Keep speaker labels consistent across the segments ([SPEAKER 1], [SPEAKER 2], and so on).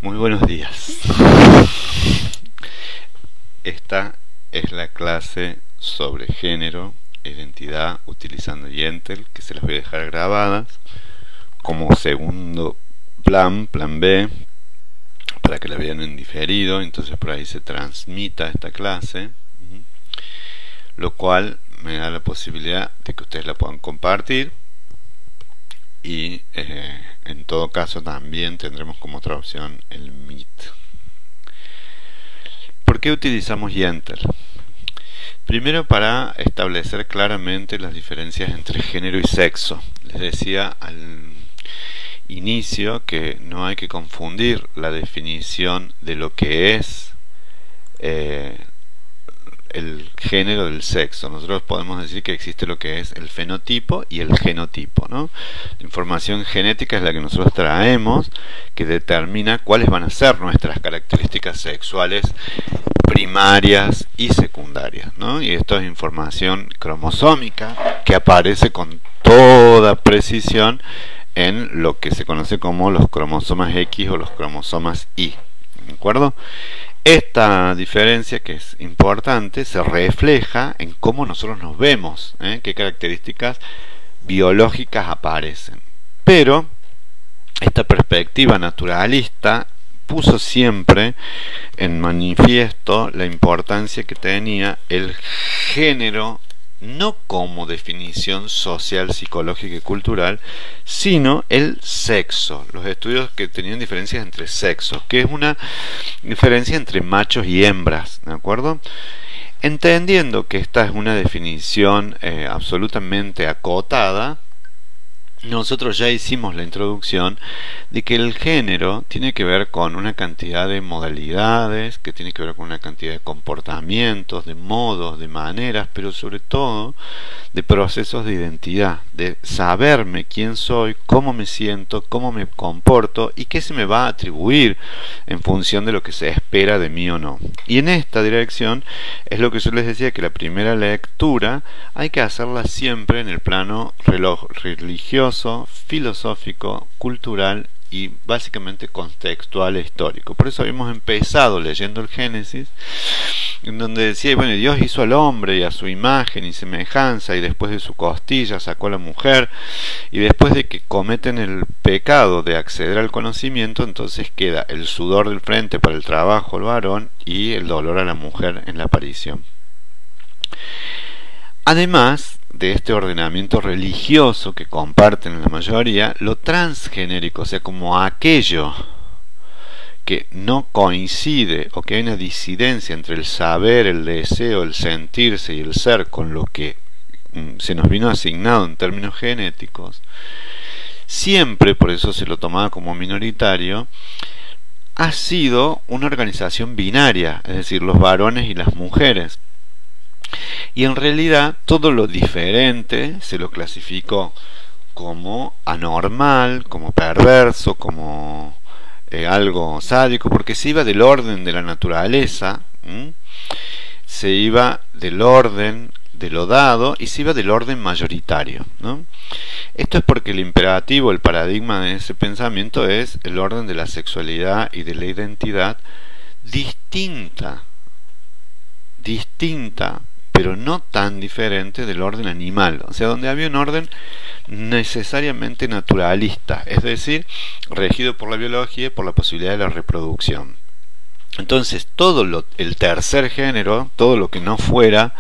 [SPEAKER 1] Muy buenos días. Esta es la clase sobre género e identidad utilizando Yentel, que se las voy a dejar grabadas como segundo plan B, para que la vean en diferido. Entonces por ahí se transmita esta clase, lo cual me da la posibilidad de que ustedes la puedan compartir. Y en todo caso también tendremos como otra opción el Meet. ¿Por qué utilizamos Yentel? Primero, para establecer claramente las diferencias entre género y sexo. Les decía al inicio que no hay que confundir la definición de lo que es el género del sexo. Nosotros podemos decir que existe lo que es el fenotipo y el genotipo, ¿no? La información genética es la que nosotros traemos, que determina cuáles van a ser nuestras características sexuales primarias y secundarias, ¿no? Y esto es información cromosómica que aparece con toda precisión en lo que se conoce como los cromosomas X o los cromosomas Y, ¿de acuerdo? Esta diferencia, que es importante, se refleja en cómo nosotros nos vemos, qué características biológicas aparecen. Pero esta perspectiva naturalista puso siempre en manifiesto la importancia que tenía el género, no como definición social, psicológica y cultural, sino el sexo. Los estudios que tenían diferencias entre sexos, que es una diferencia entre machos y hembras, ¿de acuerdo? Entendiendo que esta es una definición absolutamente acotada, nosotros ya hicimos la introducción de que el género tiene que ver con una cantidad de modalidades, que tiene que ver con una cantidad de comportamientos, de modos, de maneras, pero sobre todo de procesos de identidad, de saberme quién soy, cómo me siento, cómo me comporto y qué se me va a atribuir en función de lo que se espera de mí o no. Y en esta dirección es lo que yo les decía, que la primera lectura hay que hacerla siempre en el plano religioso, filosófico, cultural y básicamente contextual e histórico. Por eso habíamos empezado leyendo el Génesis, en donde decía, bueno, Dios hizo al hombre y a su imagen y semejanza, y después de su costilla sacó a la mujer, y después de que cometen el pecado de acceder al conocimiento, entonces queda el sudor del frente para el trabajo al varón y el dolor a la mujer en la aparición. Además de este ordenamiento religioso que comparten la mayoría, lo transgenérico, o sea, como aquello que no coincide o que hay una disidencia entre el saber, el deseo, el sentirse y el ser con lo que se nos vino asignado en términos genéticos, siempre, por eso se lo tomaba como minoritario, ha sido una organización binaria, es decir, los varones y las mujeres. Y en realidad todo lo diferente se lo clasificó como anormal, como perverso, como algo sádico, porque se iba del orden de la naturaleza, se iba del orden de lo dado y se iba del orden mayoritario, ¿no? Esto es porque el imperativo, el paradigma de ese pensamiento es el orden de la sexualidad y de la identidad distinta, pero no tan diferente del orden animal, o sea, donde había un orden necesariamente naturalista, es decir, regido por la biología y por la posibilidad de la reproducción. Entonces, el tercer género, todo lo que no fuera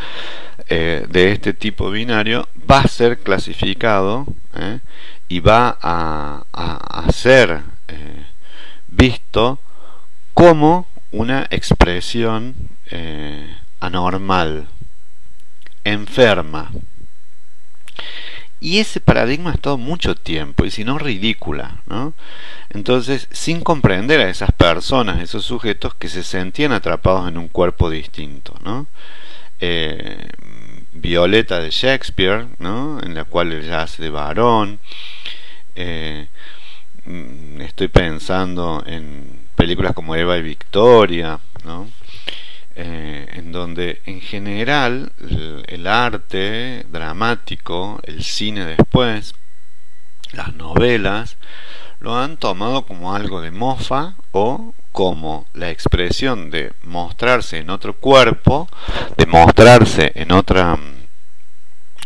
[SPEAKER 1] de este tipo binario, va a ser clasificado y va a ser visto como una expresión anormal, enferma. Y ese paradigma ha estado mucho tiempo, y si no ridícula, ¿no? Entonces, sin comprender a esas personas, esos sujetos que se sentían atrapados en un cuerpo distinto, ¿no? Violeta de Shakespeare, ¿no? En la cual ella hace de varón. Estoy pensando en películas como Eva y Victoria, ¿no? En donde en general el arte dramático, el cine después, las novelas, lo han tomado como algo de mofa o como la expresión de mostrarse en otro cuerpo, de mostrarse en otro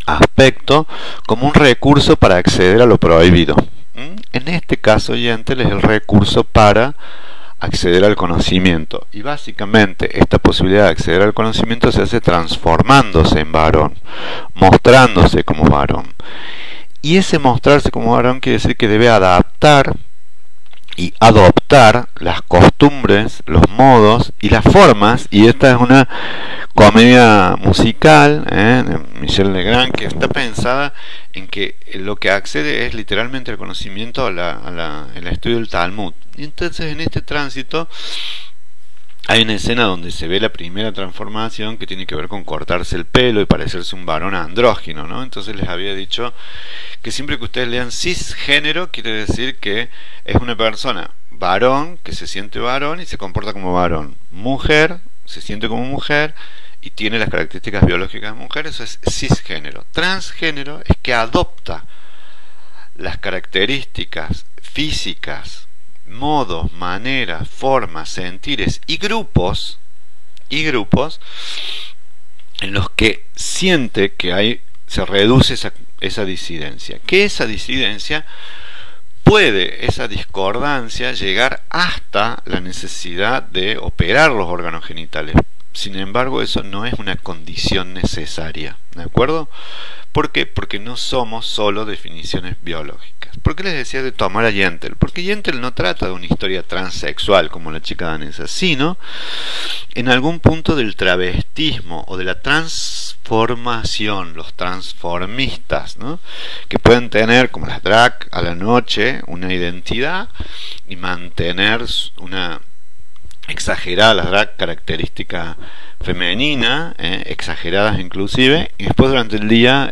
[SPEAKER 1] aspecto, como un recurso para acceder a lo prohibido. En este caso, Yentl es el recurso para acceder al conocimiento, y básicamente esta posibilidad de acceder al conocimiento se hace transformándose en varón, mostrándose como varón, y ese mostrarse como varón quiere decir que debe adaptar y adoptar las costumbres, los modos y las formas, y esta es una comedia musical de Michel Legrand, que está pensada en que lo que accede es literalmente al conocimiento, el estudio del Talmud. Y entonces en este tránsito hay una escena donde se ve la primera transformación, que tiene que ver con cortarse el pelo y parecerse un varón andrógino, ¿no? Entonces les había dicho que siempre que ustedes lean cisgénero, quiere decir que es una persona varón que se siente varón y se comporta como varón, mujer se siente como mujer y tiene las características biológicas de mujer. Eso es cisgénero. Transgénero es que adopta las características físicas, modos, maneras, formas, sentires y grupos en los que siente que se reduce esa disidencia. Que esa disidencia puede, esa discordancia, llegar hasta la necesidad de operar los órganos genitales. Sin embargo, eso no es una condición necesaria, ¿de acuerdo? ¿Por qué? Porque no somos solo definiciones biológicas. ¿Por qué les decía de tomar a Yentl? Porque Yentl no trata de una historia transexual como la chica danesa, sino en algún punto del travestismo o de la transformación, los transformistas, ¿no? Que pueden tener, como las drag a la noche, una identidad y mantener una exagerada, las drag característica femenina, exageradas inclusive, y después durante el día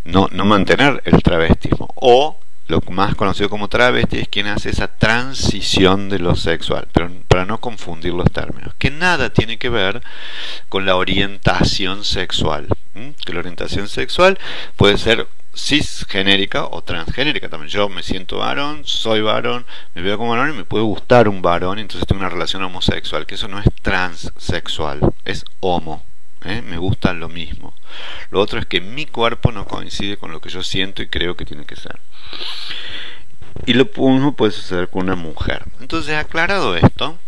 [SPEAKER 1] no mantener el travestismo. O lo más conocido como travesti es quien hace esa transición de lo sexual, pero para no confundir los términos, que nada tiene que ver con la orientación sexual, que la orientación sexual puede ser cisgenérica o transgenérica también. Yo me siento varón, soy varón, me veo como varón y me puede gustar un varón, entonces tengo una relación homosexual, que eso no es transexual, es homo. Me gusta lo mismo. Lo otro es que mi cuerpo no coincide con lo que yo siento y creo que tiene que ser. Y lo mismo puede suceder con una mujer. Entonces, aclarado esto,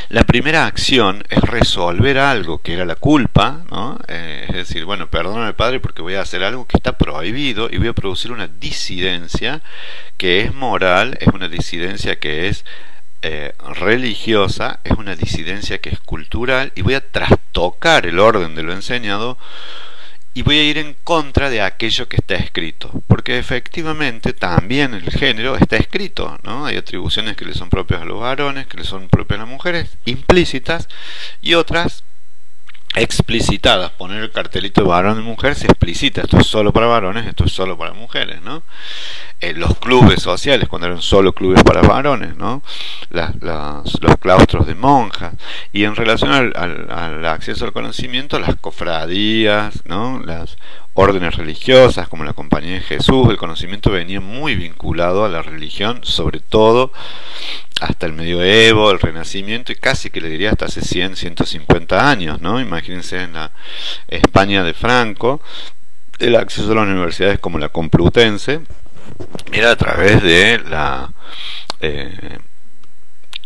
[SPEAKER 1] la primera acción es resolver algo que era la culpa, ¿no? Es decir, bueno, perdóname, padre, porque voy a hacer algo que está prohibido y voy a producir una disidencia que es moral, es una disidencia que es religiosa, es una disidencia que es cultural, y voy a trastocar el orden de lo enseñado y voy a ir en contra de aquello que está escrito, porque efectivamente también el género está escrito, ¿no? Hay atribuciones que le son propias a los varones, que le son propias a las mujeres, implícitas, y otras explicitadas. Poner el cartelito de varón y mujer se explicita: esto es solo para varones, esto es solo para mujeres, ¿no? Los clubes sociales, cuando eran solo clubes para varones, ¿no? Los claustros de monjas. Y en relación al acceso al conocimiento, las cofradías, ¿no? Las órdenes religiosas como la Compañía de Jesús. El conocimiento venía muy vinculado a la religión, sobre todo hasta el medioevo, el Renacimiento, y casi que le diría hasta hace 100, 150 años, ¿no? Imagínense en la España de Franco, el acceso a las universidades como la Complutense era a través de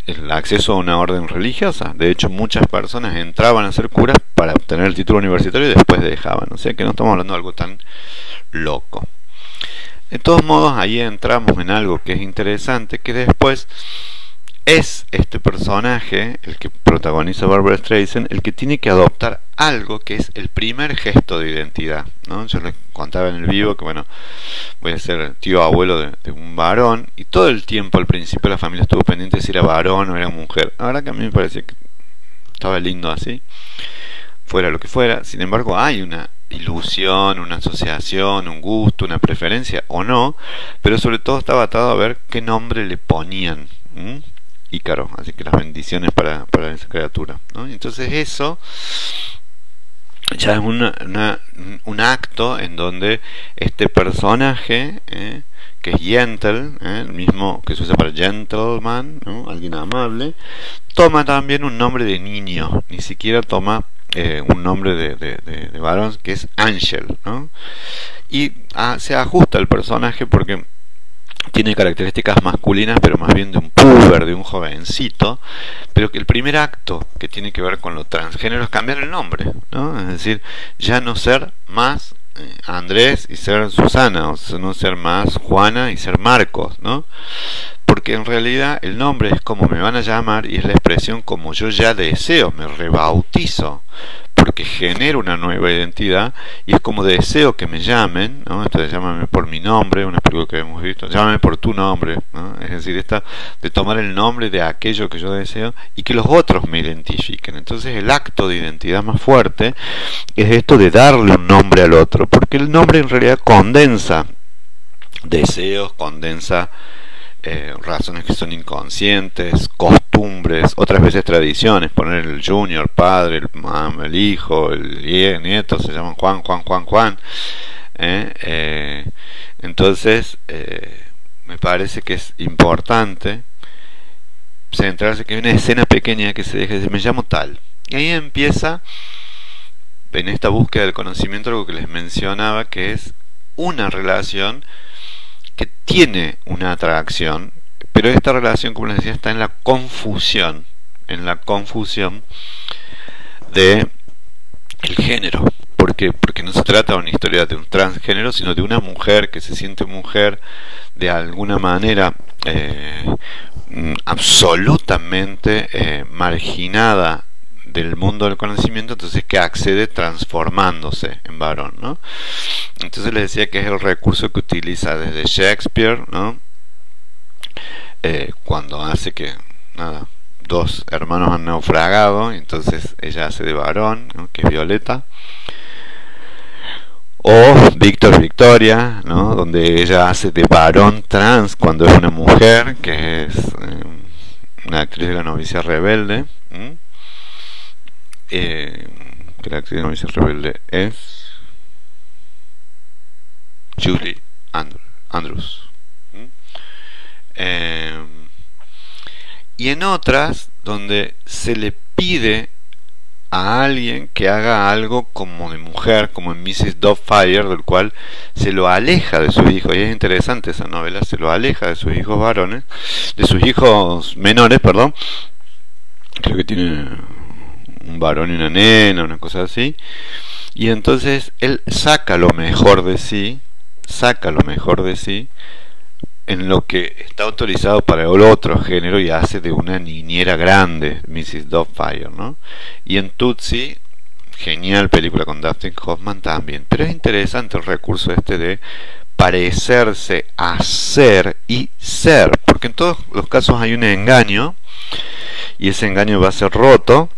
[SPEAKER 1] el acceso a una orden religiosa. De hecho, muchas personas entraban a ser curas para obtener el título universitario y después dejaban. O sea que no estamos hablando de algo tan loco. De todos modos, ahí entramos en algo que es interesante, que después es este personaje, el que protagoniza Barbra Streisand, el que tiene que adoptar algo que es el primer gesto de identidad, ¿no? Yo les contaba en el vivo que, bueno, voy a ser tío abuelo de un varón, y todo el tiempo al principio la familia estuvo pendiente de si era varón o era mujer. La verdad que a mí me parecía que estaba lindo así, fuera lo que fuera. Sin embargo, hay una ilusión, una asociación, un gusto, una preferencia o no, pero sobre todo estaba atado a ver qué nombre le ponían. Ícaro, así que las bendiciones para esa criatura, ¿no? Entonces eso ya es un acto en donde este personaje, que es gentle, el mismo que se usa para gentleman, ¿no? Alguien amable, toma también un nombre de niño, ni siquiera toma un nombre de varón, que es Angel, ¿no? Y se ajusta al personaje porque tiene características masculinas, pero más bien de un puber, de un jovencito, pero que el primer acto que tiene que ver con lo transgénero es cambiar el nombre, ¿no? Es decir, ya no ser más Andrés y ser Susana, o no ser más Juana y ser Marcos, ¿no? Porque en realidad el nombre es como me van a llamar y es la expresión como yo ya deseo, me rebautizo, porque genero una nueva identidad y es como deseo que me llamen, ¿no? Entonces llámame por mi nombre, una película que hemos visto, llámame por tu nombre, ¿no? Es decir, esta de tomar el nombre de aquello que yo deseo y que los otros me identifiquen. Entonces el acto de identidad más fuerte es esto de darle un nombre al otro, porque el nombre en realidad condensa deseos, condensa razones que son inconscientes, costumbres, otras veces tradiciones, poner el junior, padre, el hijo, el nieto, se llaman Juan. Entonces, me parece que es importante centrarse que hay una escena pequeña que se deja de decir, me llamo tal. Y ahí empieza, en esta búsqueda del conocimiento, algo que les mencionaba, que es una relación que tiene una atracción, pero esta relación, como les decía, está en la confusión de el género, porque no se trata de una historia de un transgénero, sino de una mujer que se siente mujer de alguna manera absolutamente marginada del mundo del conocimiento, entonces que accede transformándose en varón, ¿no? Entonces les decía que es el recurso que utiliza desde Shakespeare, ¿no? Cuando hace que dos hermanos han naufragado, entonces ella hace de varón, ¿no? Que es Violeta, o Víctor Victoria, ¿no? Donde ella hace de varón trans cuando es una mujer, que es una actriz de La novicia rebelde, que la actriz de La novicia rebelde es Julie Andrews. Y en otras donde se le pide a alguien que haga algo como de mujer, como en Mrs. Doubtfire, del cual se lo aleja de sus hijos, y es interesante esa novela, se lo aleja de sus hijos varones, de sus hijos menores, perdón, creo que tiene un varón y una nena, una cosa así, y entonces él saca lo mejor de sí en lo que está autorizado para el otro género y hace de una niñera grande, Mrs. Doubtfire, ¿no? Y en Tootsie, genial película con Dustin Hoffman también, pero es interesante el recurso este de parecerse a ser y ser, porque en todos los casos hay un engaño y ese engaño va a ser roto.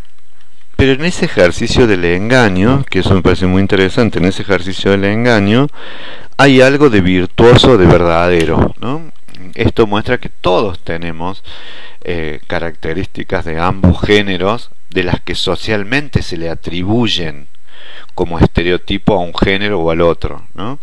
[SPEAKER 1] Pero en ese ejercicio del engaño, que eso me parece muy interesante, en ese ejercicio del engaño hay algo de virtuoso, de verdadero, ¿no? Esto muestra que todos tenemos características de ambos géneros, de las que socialmente se le atribuyen como estereotipo a un género o al otro, ¿no?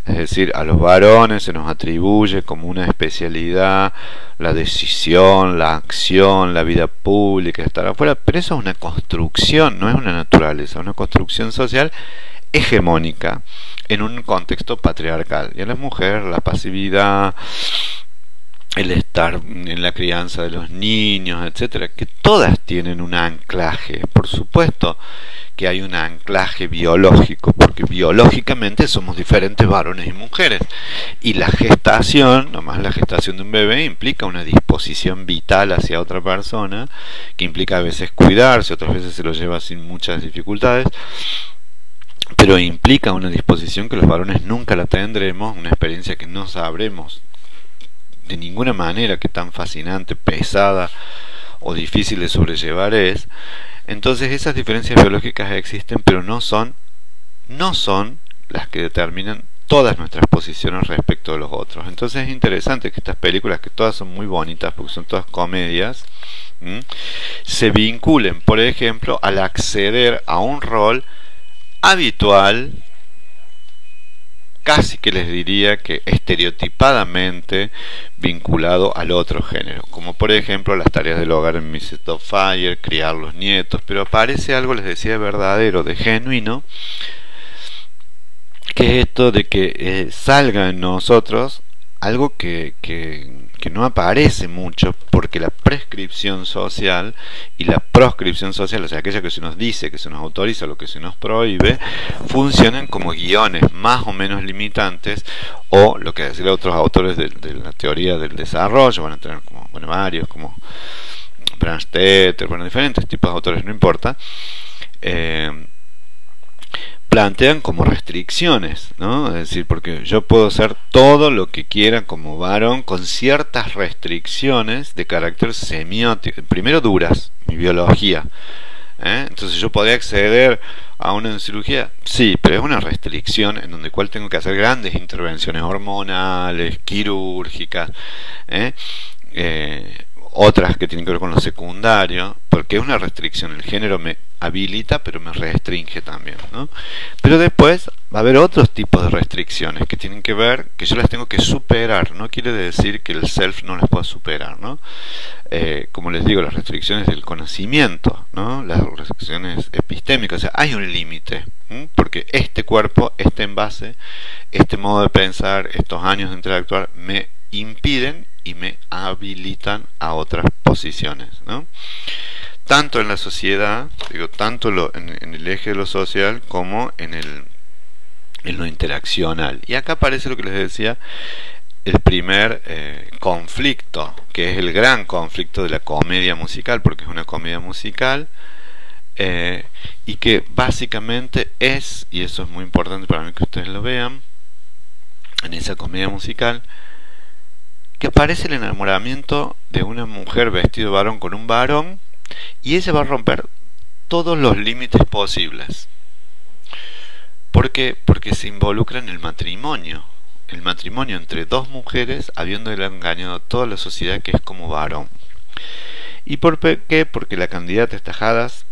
[SPEAKER 1] Es decir, a los varones se nos atribuye como una especialidad la decisión, la acción, la vida pública, estar afuera, pero eso es una construcción, no es una naturaleza, una construcción social hegemónica en un contexto patriarcal. Y a la mujer la pasividad, el estar en la crianza de los niños, etcétera, que todas tienen un anclaje, por supuesto que hay un anclaje biológico, porque biológicamente somos diferentes varones y mujeres, y la gestación, nomás la gestación de un bebé, implica una disposición vital hacia otra persona, que implica a veces cuidarse, otras veces se lo lleva sin muchas dificultades, pero implica una disposición que los varones nunca la tendremos, una experiencia que no sabremos de ninguna manera qué tan fascinante, pesada o difícil de sobrellevar es. Entonces esas diferencias biológicas existen, pero no son las que determinan todas nuestras posiciones respecto de los otros. Entonces es interesante que estas películas, que todas son muy bonitas porque son todas comedias, se vinculen, por ejemplo, al acceder a un rol habitual, casi que les diría que estereotipadamente vinculado al otro género, como por ejemplo las tareas del hogar en Mrs. Doubtfire, criar los nietos, pero aparece algo, les decía, verdadero, de genuino, que es esto de que salga en nosotros algo que no aparece mucho, porque la prescripción social y la proscripción social, o sea, aquella que se nos dice, que se nos autoriza, lo que se nos prohíbe, funcionan como guiones más o menos limitantes, o lo que decían otros autores de la teoría del desarrollo, van a tener como, bueno, varios, como Brandstetter, bueno, diferentes tipos de autores, no importa, plantean como restricciones, ¿no? Es decir, porque yo puedo hacer todo lo que quiera como varón con ciertas restricciones de carácter semiótico, primero duras, mi biología, entonces yo podría acceder a una cirugía, sí, pero es una restricción en donde cual tengo que hacer grandes intervenciones hormonales, quirúrgicas, otras que tienen que ver con lo secundario, porque es una restricción. El género me habilita, pero me restringe también, ¿no? Pero después va a haber otros tipos de restricciones que tienen que ver, que yo las tengo que superar. No quiere decir que el self no las pueda superar, ¿no? Como les digo, las restricciones del conocimiento, ¿no? Las restricciones epistémicas, o sea, hay un límite, porque este cuerpo, este envase, este modo de pensar, estos años de interactuar me impiden y me habilitan a otras posiciones, ¿no? Tanto en la sociedad, digo, tanto en el eje de lo social como en lo interaccional. Y acá aparece lo que les decía, el primer conflicto, que es el gran conflicto de la comedia musical, porque es una comedia musical, y que básicamente es, y eso es muy importante para mí que ustedes lo vean, en esa comedia musical, que aparece el enamoramiento de una mujer vestida de varón con un varón, y ella va a romper todos los límites posibles. ¿Por qué? Porque se involucra en el matrimonio entre dos mujeres, habiéndole engañado a toda la sociedad que es como varón. ¿Y por qué? Porque la candidata Estajadas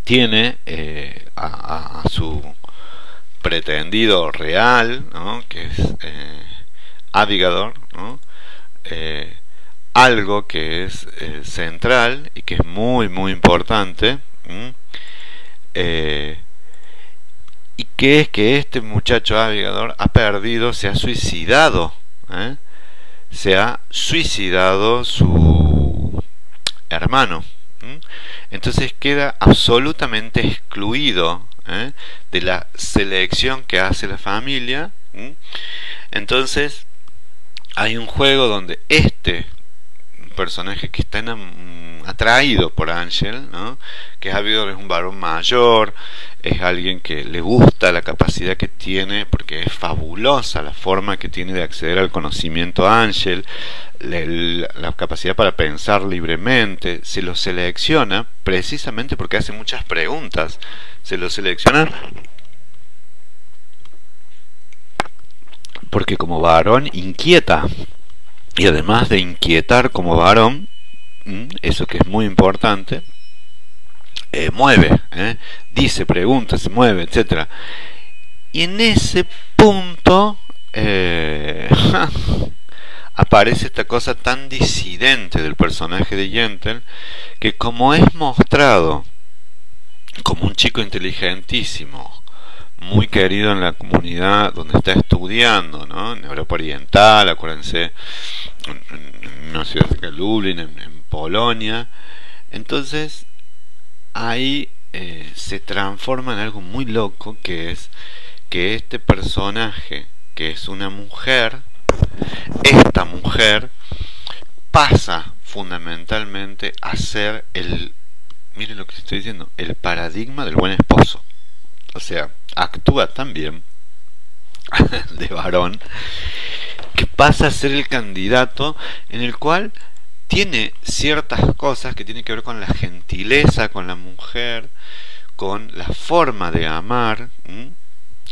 [SPEAKER 1] tiene a su pretendido real, ¿no? Que es Abigador, ¿no? Algo que es central y que es muy muy importante, y que es que este muchacho Abigador ha perdido, se ha suicidado, su hermano, entonces queda absolutamente excluido de la selección que hace la familia. Entonces hay un juego donde este personaje que está atraído por Ángel, ¿no? Que es Abigador, es un varón mayor, es alguien que le gusta la capacidad que tiene, porque es fabulosa la forma que tiene de acceder al conocimiento Ángel, la capacidad para pensar libremente. Se lo selecciona precisamente porque hace muchas preguntas, se lo selecciona porque como varón inquieta, y además de inquietar como varón, eso que es muy importante, mueve, dice, pregunta, se mueve, etcétera. Y en ese punto aparece esta cosa tan disidente del personaje de Yentl, que como es mostrado como un chico inteligentísimo, muy querido en la comunidad donde está estudiando, ¿no? En Europa Oriental, acuérdense, en una ciudad cerca de Lublin, en Polonia. Entonces ahí se transforma en algo muy loco, que es que este personaje, que es una mujer, esta mujer pasa fundamentalmente a ser miren lo que estoy diciendo, el paradigma del buen esposo. O sea, actúa tan bien de varón que pasa a ser el candidato, en el cual tiene ciertas cosas que tienen que ver con la gentileza con la mujer, con la forma de amar,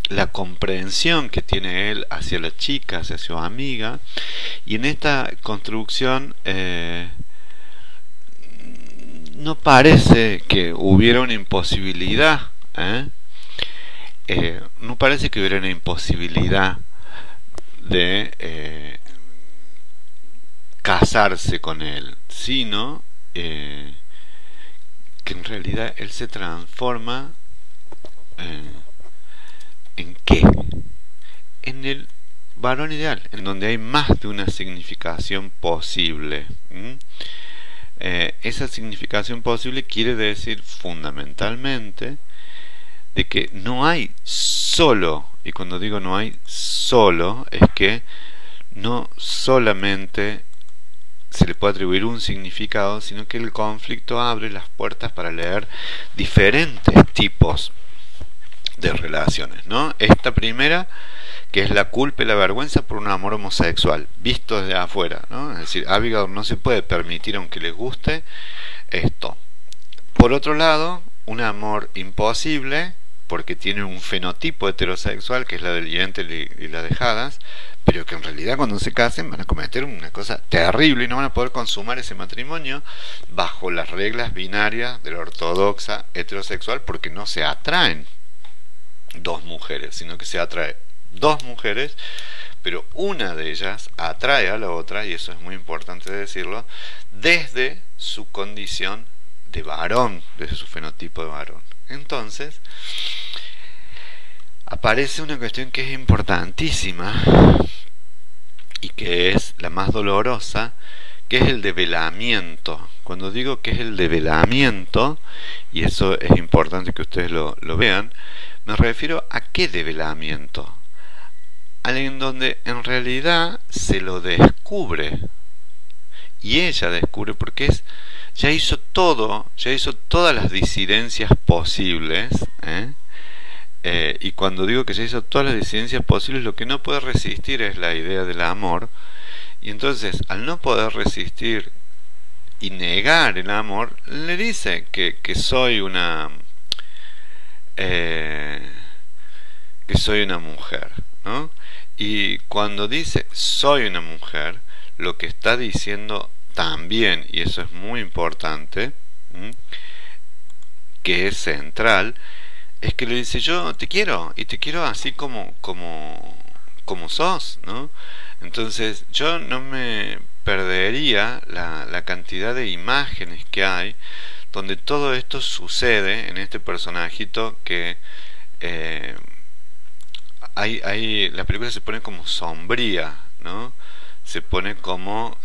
[SPEAKER 1] la comprensión que tiene él hacia la chica, hacia su amiga, y en esta construcción no parece que hubiera una imposibilidad no parece que hubiera una imposibilidad de casarse con él, sino que en realidad él se transforma eh, ¿en qué? En el varón ideal, en donde hay más de una significación posible. Esa significación posible quiere decir fundamentalmente de que no hay solo, y cuando digo no hay solo, es que no solamente se le puede atribuir un significado, sino que el conflicto abre las puertas para leer diferentes tipos de relaciones, ¿no? Esta primera, que es la culpa y la vergüenza por un amor homosexual, visto desde afuera, ¿no? Es decir, Abigail no se puede permitir, aunque les guste, esto. Por otro lado, un amor imposible, porque tiene un fenotipo heterosexual, que es la del Yentl y la de Hadas, pero que en realidad cuando se casen van a cometer una cosa terrible y no van a poder consumar ese matrimonio bajo las reglas binarias de la ortodoxa heterosexual, porque no se atraen dos mujeres, sino que se atrae dos mujeres, pero una de ellas atrae a la otra, y eso es muy importante decirlo, desde su condición de varón, desde su fenotipo de varón. Entonces aparece una cuestión que es importantísima y que es la más dolorosa, que es el develamiento. Cuando digo que es el develamiento, y eso es importante que ustedes lo vean, me refiero a qué develamiento. Alguien donde en realidad se lo descubre, y ella descubre, porque ya hizo todo, ya hizo todas las disidencias posibles, y cuando digo que ya hizo todas las disidencias posibles, lo que no puede resistir es la idea del amor, y entonces al no poder resistir y negar el amor, le dice que soy una mujer, ¿no? Y cuando dice soy una mujer, lo que está diciendo también, y eso es muy importante, que es central, es que le dice yo te quiero, y te quiero así como sos, ¿no? Entonces yo no me perdería la cantidad de imágenes que hay donde todo esto sucede en este personajito que la película se pone como sombría, ¿no? Se pone como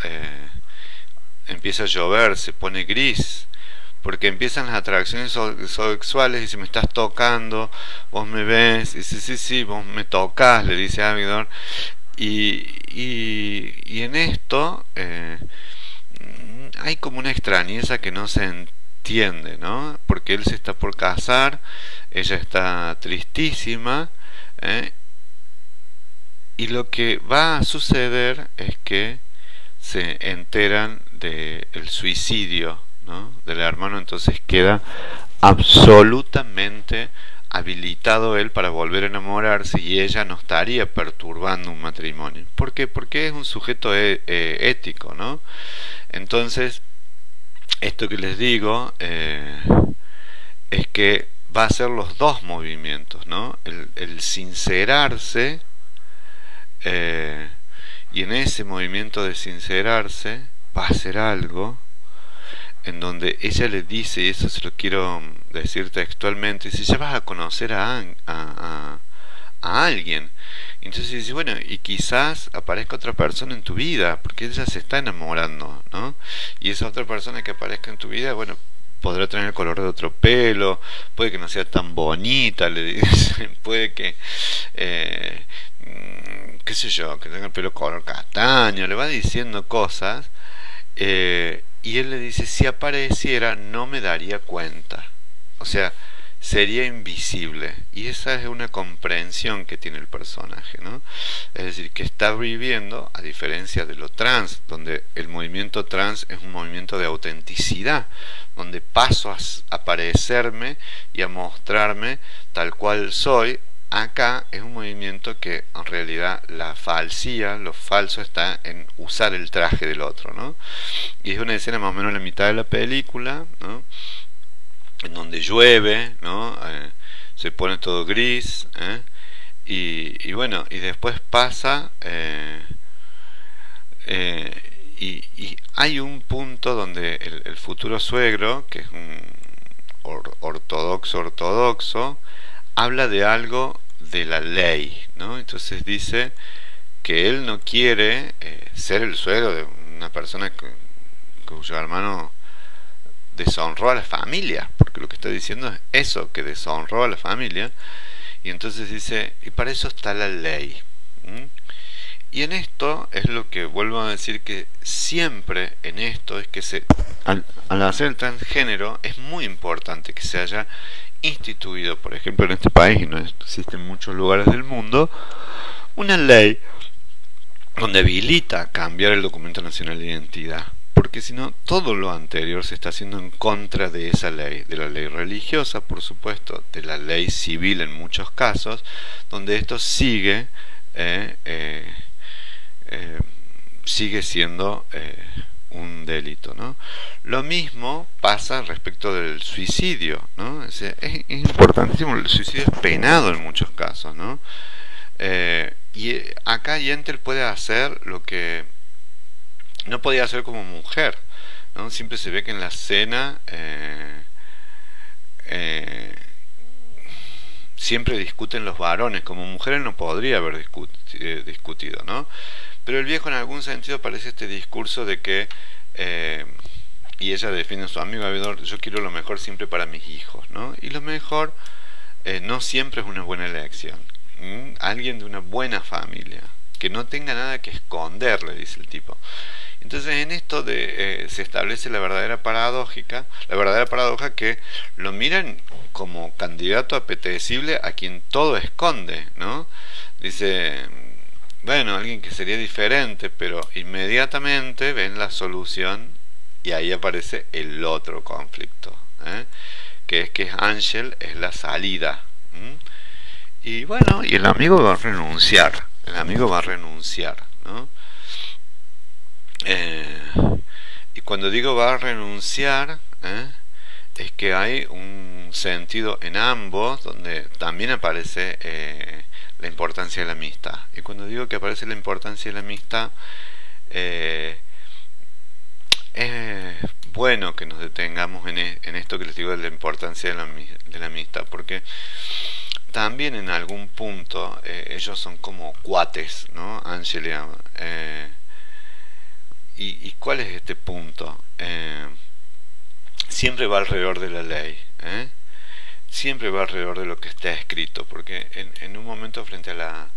[SPEAKER 1] empieza a llover, se pone gris, porque empiezan las atracciones sexuales. Dice, me estás tocando, vos me ves, y dice, sí, vos me tocas, le dice Abigail, y en esto hay como una extrañeza que no se entiende, ¿no? Porque él se está por casar, ella está tristísima, y lo que va a suceder es que se enteran del suicidio, ¿no?, del hermano. Entonces queda absolutamente habilitado él para volver a enamorarse, y ella no estaría perturbando un matrimonio. ¿Por qué? Porque es un sujeto ético, ¿no? Entonces, esto que les digo es que va a ser los dos movimientos, ¿no? El sincerarse, y en ese movimiento de sincerarse va a hacer algo en donde ella le dice, y eso se lo quiero decir textualmente, dice, ya vas a conocer a alguien. Entonces dice, bueno, y quizás aparezca otra persona en tu vida, porque ella se está enamorando, ¿no? Y esa otra persona que aparezca en tu vida, bueno, podrá tener el color de otro pelo, puede que no sea tan bonita, le dice, puede que qué sé yo, que tenga el pelo color castaño, le va diciendo cosas, y él le dice, si apareciera no me daría cuenta, o sea, sería invisible. Y esa es una comprensión que tiene el personaje, ¿no? Es decir, que está viviendo, a diferencia de lo trans, donde el movimiento trans es un movimiento de autenticidad, donde paso a parecerme y a mostrarme tal cual soy. Acá es un movimiento que en realidad la falsía, lo falso está en usar el traje del otro, ¿no? Y es una escena más o menos en la mitad de la película, ¿no?, en donde llueve, ¿no? se pone todo gris, y bueno, y después pasa, y hay un punto donde el futuro suegro, que es un ortodoxo, habla de algo de la ley, ¿no? Entonces dice que él no quiere ser el suegro de una persona cuyo hermano deshonró a la familia, porque lo que está diciendo es eso, que deshonró a la familia. Y entonces dice, y para eso está la ley. Y en esto es lo que vuelvo a decir, que siempre en esto es que al hacer el transgénero es muy importante que se haya instituido, por ejemplo en este país, y no existe en muchos lugares del mundo, una ley donde habilita cambiar el documento nacional de identidad, porque si no, todo lo anterior se está haciendo en contra de esa ley, de la ley religiosa, por supuesto, de la ley civil en muchos casos, donde esto sigue siendo un delito, ¿no? Lo mismo pasa respecto del suicidio, ¿no? Es importantísimo, el suicidio es penado en muchos casos, ¿no? Y acá Yentl puede hacer lo que no podía hacer como mujer, ¿no? Siempre se ve que en la escena siempre discuten los varones, como mujeres no podría haber discutido, ¿no? Pero el viejo en algún sentido parece este discurso de que, y ella defiende a su amigo Abedor, yo quiero lo mejor siempre para mis hijos, ¿no? Y lo mejor no siempre es una buena elección. Alguien de una buena familia, que no tenga nada que esconder, le dice el tipo. Entonces en esto se establece la verdadera paradoja, que lo miran como candidato apetecible a quien todo esconde, ¿no? Dice, bueno, alguien que sería diferente, pero inmediatamente ven la solución y ahí aparece el otro conflicto, que Ángel es la salida. Y bueno, y el amigo va a renunciar, ¿no? Y cuando digo va a renunciar, es que hay un sentido en ambos donde también aparece la importancia de la amistad. Y cuando digo que aparece la importancia de la amistad, es bueno que nos detengamos en esto que les digo de la importancia de la amistad, porque también en algún punto ellos son como cuates, ¿no? Ángel y ¿cuál es este punto? Siempre va alrededor de la ley, siempre va alrededor de lo que está escrito, porque en un momento frente a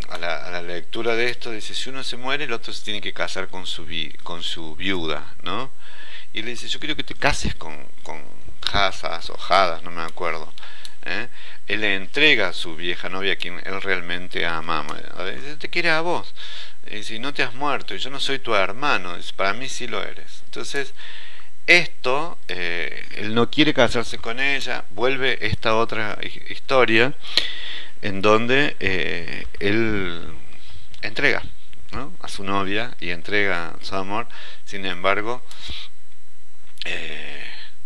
[SPEAKER 1] la lectura de esto dice, si uno se muere el otro se tiene que casar con su viuda, ¿no? Y él le dice, yo quiero que te cases con Hasas o Hadas, no me acuerdo. Él le entrega a su vieja novia a quien él realmente ama. Dice, te quiere a vos. Y dice, no te has muerto, y yo no soy tu hermano. Dice, para mí sí lo eres. Entonces, esto, él no quiere casarse con ella. Vuelve esta otra historia en donde él entrega, ¿no?, a su novia y entrega su amor. Sin embargo,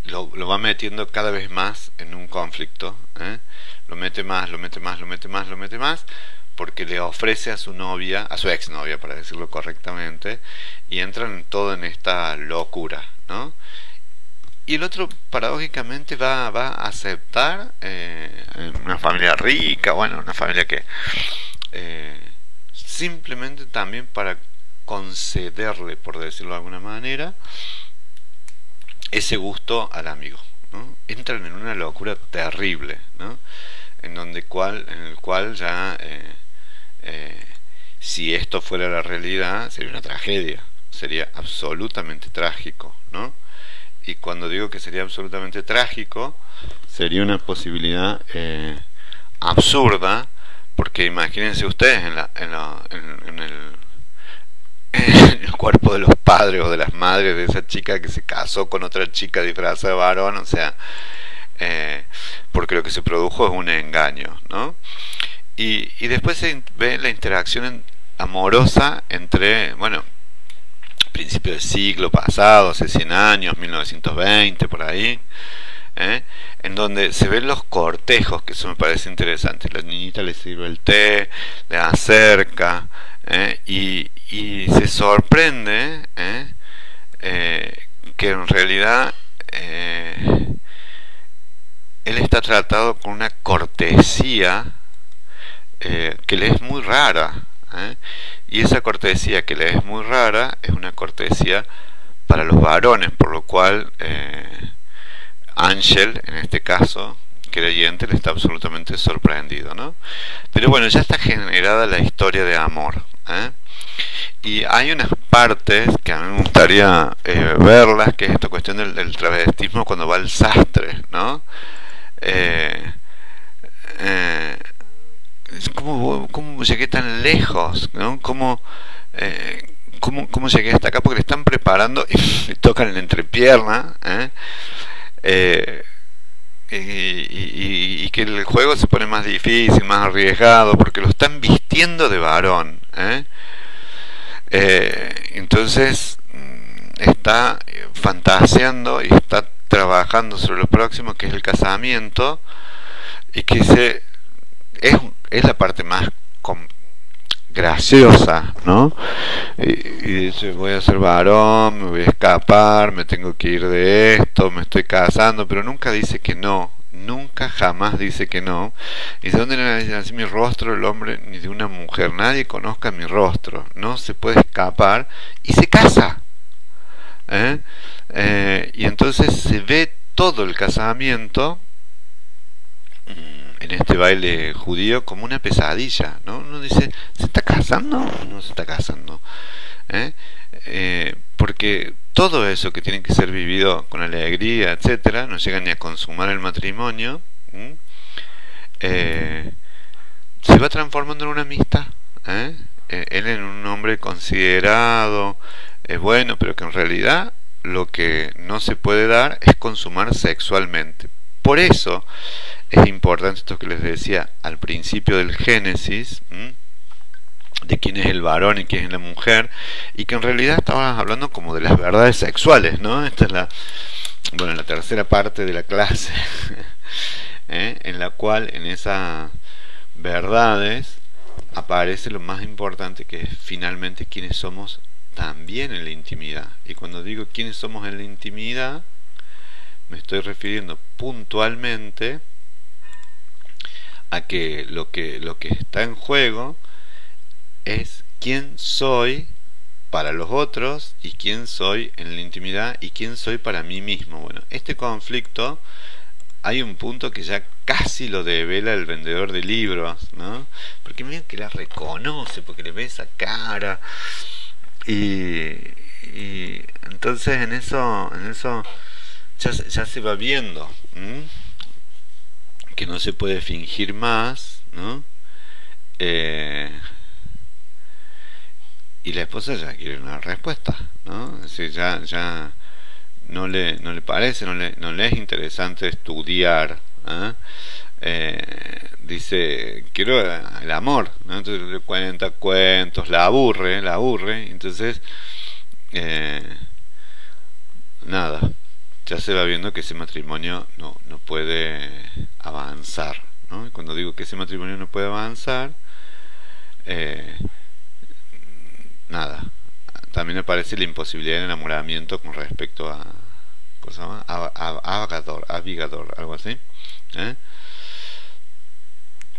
[SPEAKER 1] lo va metiendo cada vez más en un conflicto, lo mete más, porque le ofrece a su novia, a su exnovia para decirlo correctamente, y entran todo en esta locura, ¿no? Y el otro paradójicamente va a aceptar una familia rica, bueno, una familia que simplemente también para concederle, por decirlo de alguna manera, ese gusto al amigo, ¿no? Entran en una locura terrible, ¿no? En el cual ya si esto fuera la realidad sería una tragedia, sería absolutamente trágico, ¿no? Y cuando digo que sería absolutamente trágico, sería una posibilidad absurda, porque imagínense ustedes en el cuerpo de los padres o de las madres de esa chica que se casó con otra chica disfrazada de varón, o sea, porque lo que se produjo es un engaño, ¿no? Y después se ve la interacción amorosa entre, bueno, principio del siglo pasado, hace 100 años, 1920, por ahí, en donde se ven los cortejos, que eso me parece interesante. La niñita le sirve el té, le acerca, y se sorprende que en realidad él está tratado con una cortesía que le es muy rara, y esa cortesía que le es muy rara es una cortesía para los varones, por lo cual Ángel, en este caso creyente, le está absolutamente sorprendido, ¿no? Pero bueno, ya está generada la historia de amor, y hay unas partes que a mí me gustaría verlas, que es esta cuestión del travestismo cuando va al sastre, ¿no? ¿Cómo llegué tan lejos, ¿no? ¿Cómo llegué hasta acá? Porque le están preparando y le tocan en la entrepierna, y que el juego se pone más difícil, más arriesgado, porque lo están vistiendo de varón, entonces está fantaseando y está trabajando sobre lo próximo, que es el casamiento, y que es la parte más graciosa, ¿no? Y dice, voy a ser varón, me voy a escapar, me tengo que ir de esto, me estoy casando, pero nunca dice que no, nunca jamás dice que no. Y de dónde nace mi rostro el hombre ni de una mujer, nadie conozca mi rostro, no se puede escapar, y se casa, y entonces se ve todo el casamiento en este baile judío como una pesadilla, ¿no? Uno dice, ¿se está casando o no se está casando? Porque todo eso que tiene que ser vivido con alegría, etcétera, no llega ni a consumar el matrimonio, se va transformando en una amistad, él en un hombre considerado, bueno, pero que en realidad lo que no se puede dar es consumar sexualmente. Por eso es importante esto que les decía al principio del Génesis, de quién es el varón y quién es la mujer, y que en realidad estábamos hablando como de las verdades sexuales, ¿no? Esta es la tercera parte de la clase, en la cual en esas verdades aparece lo más importante, que es finalmente quiénes somos también en la intimidad. Y cuando digo quiénes somos en la intimidad, me estoy refiriendo puntualmente a que lo que está en juego es quién soy para los otros y quién soy en la intimidad y quién soy para mí mismo. Bueno, este conflicto hay un punto que ya casi lo devela el vendedor de libros, ¿no? Porque miren que la reconoce, porque le ve esa cara, y entonces en eso ya se va viendo, que no se puede fingir más, ¿no? Y la esposa ya quiere una respuesta, ¿no? Es decir, ya no le parece, no le es interesante estudiar, dice, quiero el amor, ¿no? Entonces le cuenta cuentos, la aburre, entonces nada, ya se va viendo que ese matrimonio no puede avanzar, ¿no? Y cuando digo que ese matrimonio no puede avanzar, nada, también aparece la imposibilidad de enamoramiento con respecto a, ¿cómo se llama? Avigador, algo así,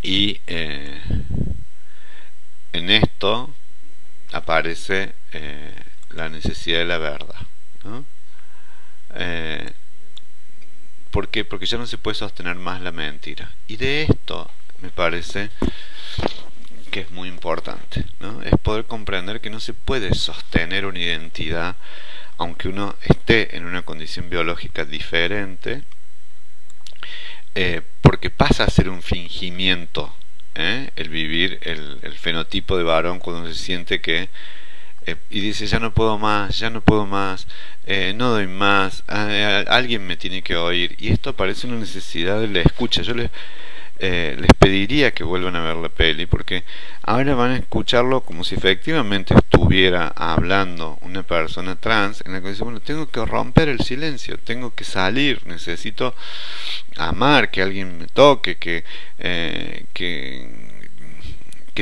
[SPEAKER 1] y en esto aparece la necesidad de la verdad, ¿no? ¿Por qué? Porque ya no se puede sostener más la mentira, y de esto me parece que es muy importante, ¿no? Es poder comprender que no se puede sostener una identidad aunque uno esté en una condición biológica diferente, porque pasa a ser un fingimiento, el vivir el fenotipo de varón, cuando se siente que y dice, ya no puedo más, no doy más, alguien me tiene que oír, y esto parece una necesidad de la escucha. Yo les pediría que vuelvan a ver la peli, porque ahora van a escucharlo como si efectivamente estuviera hablando una persona trans, en la que dice, bueno, tengo que romper el silencio, tengo que salir, necesito amar, que alguien me toque, que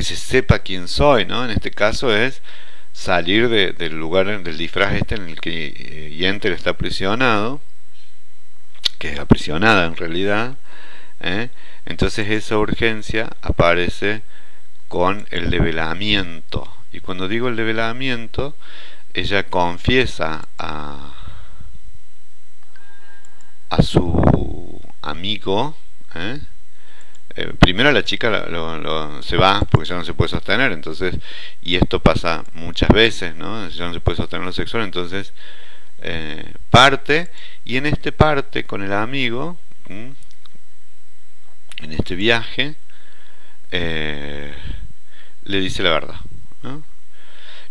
[SPEAKER 1] se sepa quién soy, ¿no? En este caso es salir del lugar, del disfraz este en el que Yenter está aprisionado, que es aprisionada en realidad, ¿eh? Entonces esa urgencia aparece con el develamiento. Y cuando digo el develamiento, ella confiesa a su amigo, ¿eh? Primero la chica se va porque ya no se puede sostener, entonces, y esto pasa muchas veces, ¿no? Ya no se puede sostener lo sexual, entonces parte, y en este parte con el amigo, en este viaje, le dice la verdad, ¿no?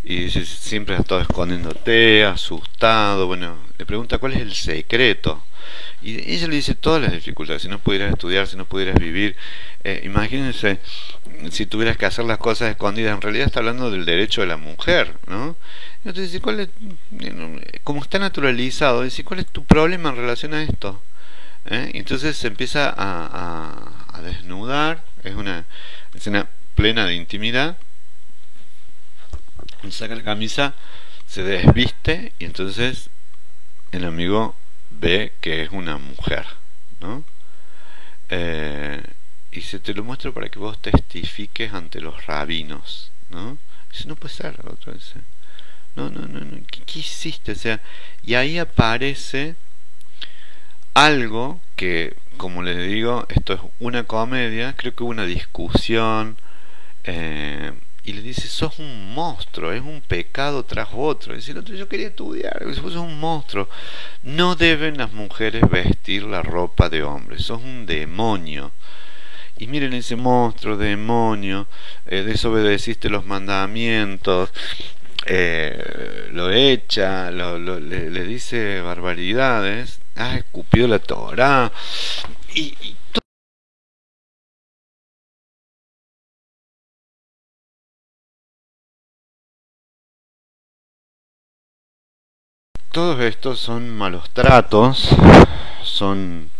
[SPEAKER 1] Y dice, siempre has estado escondiéndote, asustado, bueno, le pregunta cuál es el secreto. Y ella le dice todas las dificultades, si no pudieras estudiar, si no pudieras vivir, imagínense si tuvieras que hacer las cosas escondidas. En realidad está hablando del derecho de la mujer, ¿no? Entonces dice, como está naturalizado, dice, ¿cuál es tu problema en relación a esto? Y entonces se empieza a desnudar, es una escena plena de intimidad, saca la camisa, se desviste y entonces el amigo ve que es una mujer, ¿no? Y se te lo muestro para que vos testifiques ante los rabinos, ¿no? Dice, no puede ser. El otro dice, no, ¿qué hiciste? O sea, y ahí aparece algo que, como les digo, esto es una comedia, creo que hubo una discusión, y le dice, sos un monstruo, es un pecado tras otro. Dice el otro, yo quería estudiar, dice, sos un monstruo. No deben las mujeres vestir la ropa de hombres, sos un demonio. Y miren ese monstruo, demonio, desobedeciste los mandamientos, lo echa, le dice barbaridades, has escupido la Torá, y todos estos son malos tratos, son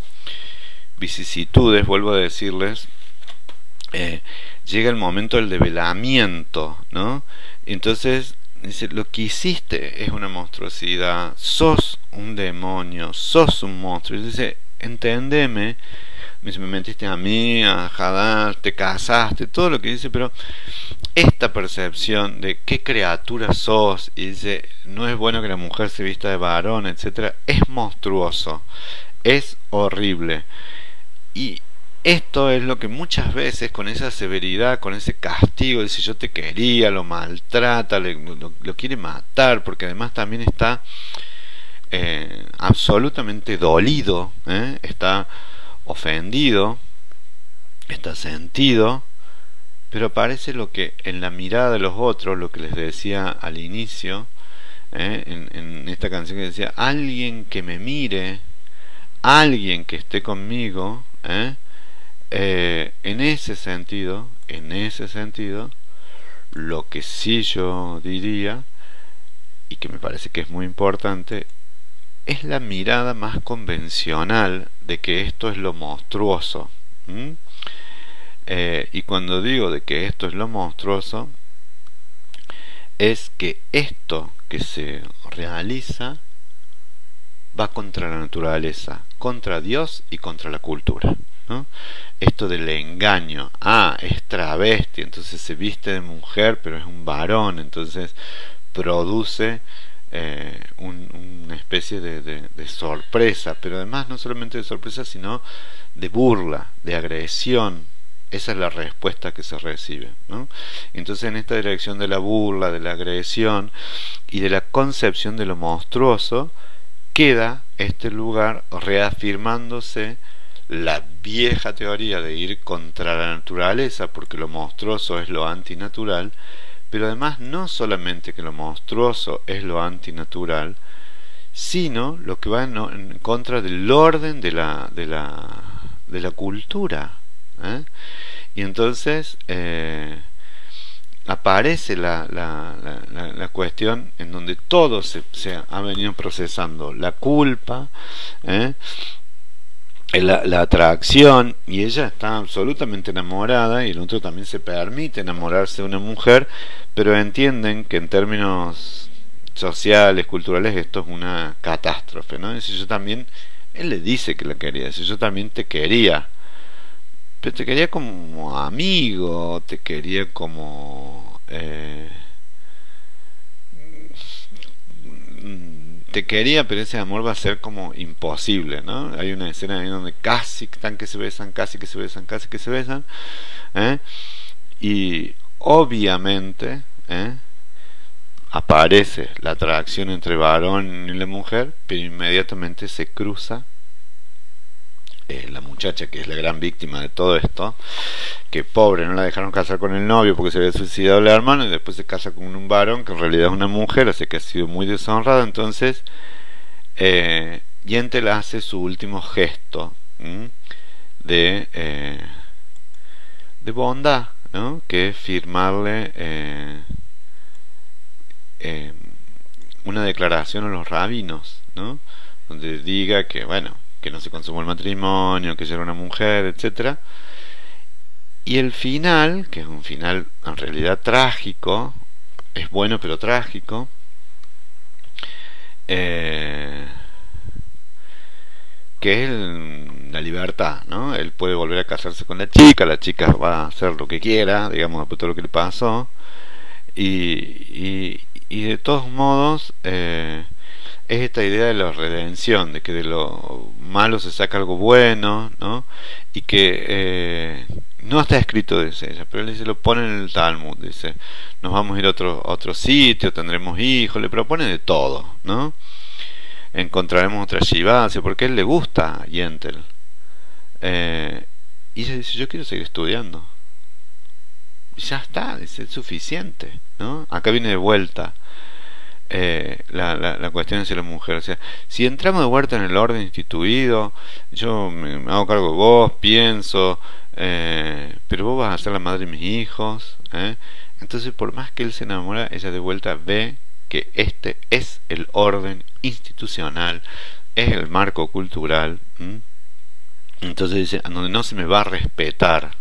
[SPEAKER 1] vicisitudes, vuelvo a decirles. Llega el momento del develamiento, ¿no? Entonces dice, lo que hiciste es una monstruosidad, sos un demonio, sos un monstruo. Y dice, entendeme, me mentiste a mí, a Hadar, te casaste, todo lo que dice, pero esta percepción de qué criatura sos, y dice, no es bueno que la mujer se vista de varón, etcétera, es monstruoso, es horrible. Y esto es lo que muchas veces con esa severidad, con ese castigo, dice, yo te quería, lo maltrata, lo quiere matar, porque además también está absolutamente dolido, está ofendido, está sentido, pero aparece lo que en la mirada de los otros, lo que les decía al inicio, en esta canción que decía, alguien que me mire, alguien que esté conmigo, en ese sentido, lo que sí yo diría, y que me parece que es muy importante, es la mirada más convencional de que esto es lo monstruoso. Y cuando digo de que esto es lo monstruoso, es que esto que se realiza va contra la naturaleza, contra Dios y contra la cultura, ¿no? Esto del engaño, es travesti, entonces se viste de mujer pero es un varón, entonces produce una especie de sorpresa, pero además no solamente de sorpresa, sino de burla, de agresión. Esa es la respuesta que se recibe, ¿no? Entonces en esta dirección de la burla, de la agresión y de la concepción de lo monstruoso, queda este lugar reafirmándose la vieja teoría de ir contra la naturaleza, porque lo monstruoso es lo antinatural, pero además no solamente que lo monstruoso es lo antinatural, sino lo que va en contra del orden de la cultura, ¿eh? Y entonces aparece la cuestión en donde todo se ha venido procesando, la culpa, ¿eh? La atracción, y ella está absolutamente enamorada y el otro también se permite enamorarse de una mujer, pero entienden que en términos sociales, culturales, esto es una catástrofe, ¿no? Dice, yo también, él le dice que la quería, dice, yo también te quería, pero te quería como amigo, te quería como te quería, pero ese amor va a ser como imposible, ¿no? Hay una escena ahí donde casi están que se besan, casi que se besan, casi que se besan, ¿eh? Y obviamente, aparece la atracción entre varón y la mujer, pero inmediatamente se cruza la muchacha, que es la gran víctima de todo esto, que pobre, no la dejaron casar con el novio porque se había suicidado el hermano, y después se casa con un varón que en realidad es una mujer, así que ha sido muy deshonrado. Entonces Yentel hace su último gesto de bondad, ¿no? Que es firmarle una declaración a los rabinos, ¿no? Donde diga que, bueno, que no se consumó el matrimonio, que ella era una mujer, etcétera. Y el final, que es un final en realidad trágico, es bueno pero trágico, que es la libertad, ¿no? Él puede volver a casarse con la chica va a hacer lo que quiera, digamos, después de todo lo que le pasó, y de todos modos es esta idea de la redención, de que de lo malo se saca algo bueno, ¿no? Y que no está escrito, dice ella, pero él dice, lo pone en el Talmud, dice, nos vamos a ir a otro sitio, tendremos hijos, le propone de todo, ¿no? Encontraremos otra Shiva, porque a él le gusta a Yentel. Y ella dice, yo quiero seguir estudiando. Y ya está, dice, es suficiente, ¿no? Acá viene de vuelta la cuestión hacia la mujer. O sea, si entramos de vuelta en el orden instituido, yo me hago cargo de vos, pienso, pero vos vas a ser la madre de mis hijos, entonces por más que él se enamora, ella de vuelta ve que este es el orden institucional, es el marco cultural. Entonces dice, a donde no se me va a respetar,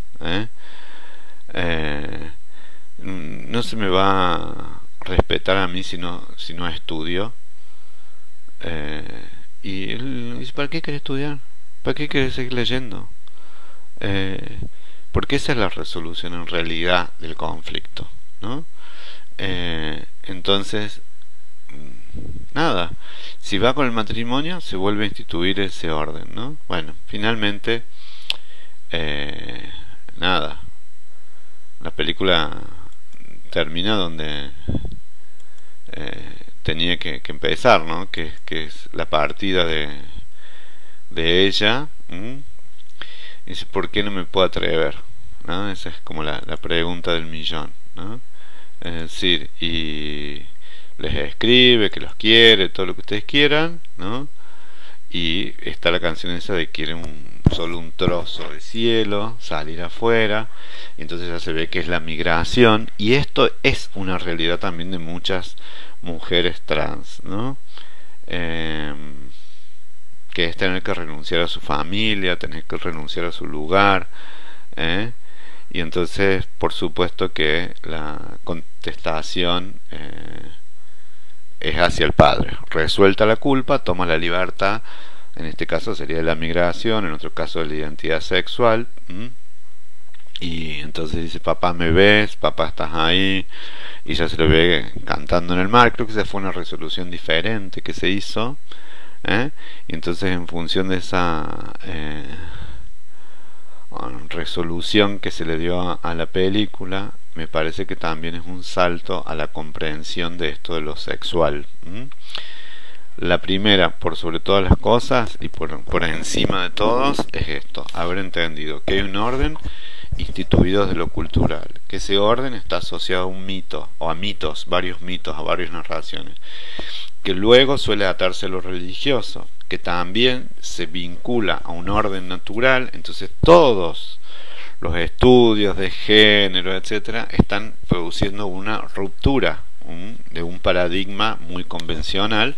[SPEAKER 1] no se me va a respetar a mí si no estudio. Y él dice, ¿para qué querés estudiar? ¿Para qué querés seguir leyendo? Porque esa es la resolución en realidad del conflicto, ¿no? Entonces, nada, si va con el matrimonio se vuelve a instituir ese orden, ¿no? Bueno, finalmente nada, la película termina donde tenía que empezar, ¿no? Que es la partida de ella. Y dice, ¿por qué no me puedo atrever? ¿No? Esa es como la pregunta del millón, ¿no? Es decir, y les escribe que los quiere, todo lo que ustedes quieran, ¿no? Y está la canción esa de quiere solo un trozo de cielo, salir afuera, y entonces ya se ve que es la migración, y esto es una realidad también de muchas mujeres trans, ¿no? Que es tener que renunciar a su familia, tener que renunciar a su lugar, y entonces por supuesto que la contestación es hacia el padre. Resuelta la culpa, toma la libertad, en este caso sería de la migración, en otro caso de la identidad sexual, y entonces dice, papá me ves, papá estás ahí, y ya se lo ve cantando en el mar. Creo que esa fue una resolución diferente que se hizo, y entonces en función de esa resolución que se le dio a la película, me parece que también es un salto a la comprensión de esto de lo sexual. La primera, por sobre todas las cosas y por encima de todos, es esto: haber entendido que hay un orden instituido de lo cultural, que ese orden está asociado a un mito, o a mitos, varios mitos, a varias narraciones, que luego suele atarse a lo religioso, que también se vincula a un orden natural. Entonces todos los estudios de género, etcétera, están produciendo una ruptura de un paradigma muy convencional,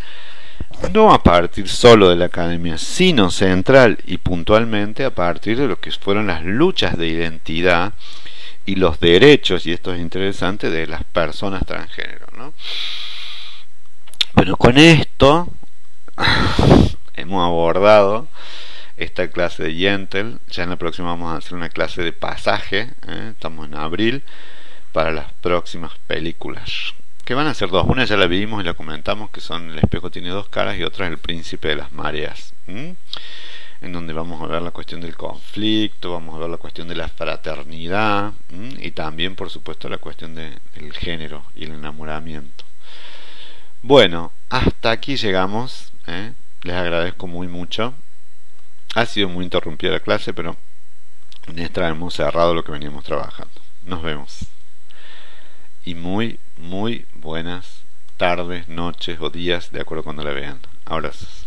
[SPEAKER 1] no a partir solo de la academia, sino central y puntualmente a partir de lo que fueron las luchas de identidad y los derechos, y esto es interesante, de las personas transgénero, ¿no? Bueno, con esto hemos abordado esta clase de Yentl. Ya en la próxima vamos a hacer una clase de pasaje, estamos en abril, para las próximas películas, que van a ser dos. Una ya la vimos y la comentamos, que son El espejo tiene dos caras, y otra es El príncipe de las mareas, en donde vamos a ver la cuestión del conflicto, vamos a ver la cuestión de la fraternidad, y también por supuesto la cuestión del género y el enamoramiento. Bueno, hasta aquí llegamos, les agradezco muy mucho. Ha sido muy interrumpida la clase, pero en esta hemos cerrado lo que veníamos trabajando. Nos vemos. Y muy buenas tardes, noches o días, de acuerdo a cuando la vean. Abrazos.